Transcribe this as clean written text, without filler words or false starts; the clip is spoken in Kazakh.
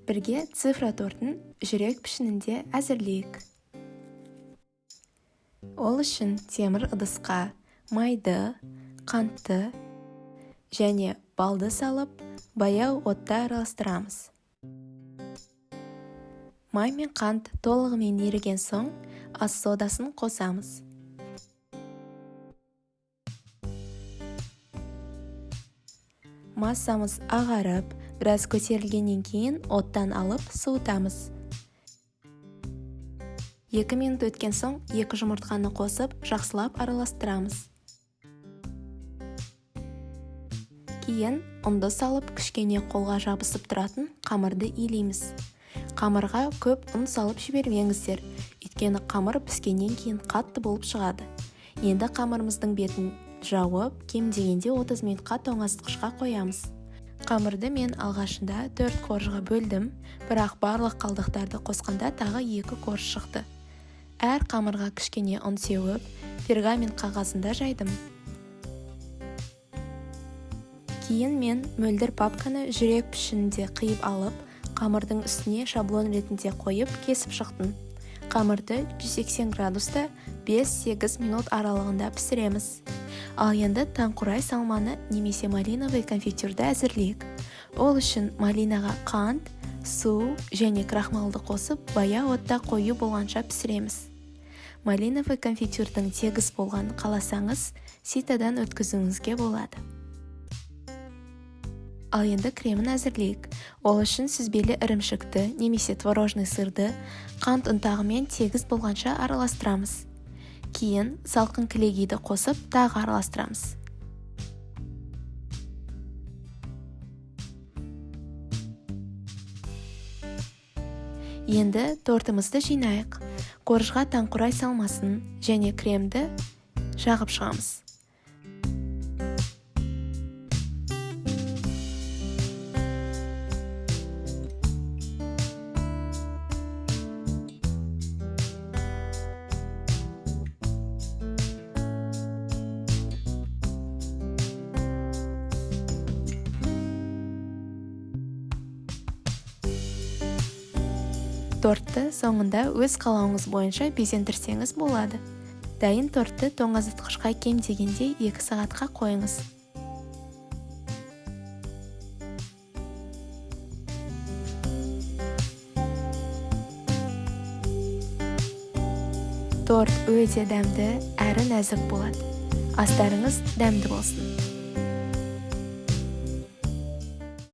Бірге цифра тортын жүрек пішінінде әзірлейік. Ол үшін темір ыдысқа майды, қантты және балды салып, баяу отта араластырамыз. Май мен қант толығымен еріген соң, ас содасын қосамыз. Массамыз ағарып, біраз көтерілгеннен кейін оттан алып суытамыз. 2 минут өткен соң 2 жұмыртқаны қосып, жақсылап араластырамыз. Кейін ұнды салып, кішкене қолға жабысып тұратын қамырды илейміз. Қамырға көп ұн салып жібермеңіздер, өйткені қамыр піскеннен кейін қатты болып шығады. Енді қамырымыздың бетін жауып, кем дегенде 30 минутқа тоңазытқышқа қоямыз. Қамырды мен алғашында 4 коржға бөлдім, бірақ барлық қалдықтарды қосқанда тағы 2 корж шықты. Әр қамырға кішкене ұн сеуіп, пергамент қағазында жайдым. Кейін мен мөлдір папканы жүрек пішінінде қиып алып, қамырдың үстіне шаблон ретінде қойып кесіп шықтым. Қамырды 180 градуста 5-8 минут аралығында пісіреміз. Ал енді таңқурай салманы немесе малиновый конфитюрді әзірлейік. Ол үшін малинаға қант, су және крахмалды қосып, баяу отта қою болғанша пісіреміз. Малиновый конфитюрдің тегіс болған қаласаңыз, ситадан өткізуіңізге болады. Ал енді кремін әзірлейік. Ол үшін сүзбелі ірімшікті немесе творожный сырды қант ұнтағымен тегіс болғанша араластырамыз. Кейін салқын кілегейді қосып, тағы араластырамыз. Енді тортымызды жинайық. Коржға таңқурай салмасын және кремді жағып шығамыз. Тортты соңында өз қалауыңыз бойынша безендірсеңіз болады. Дайын тортты тоңазытқышқа кем дегенде 2 сағатқа қойыңыз. Торт өте дәмді әрі нәзік болады. Астарыңыз дәмді болсын.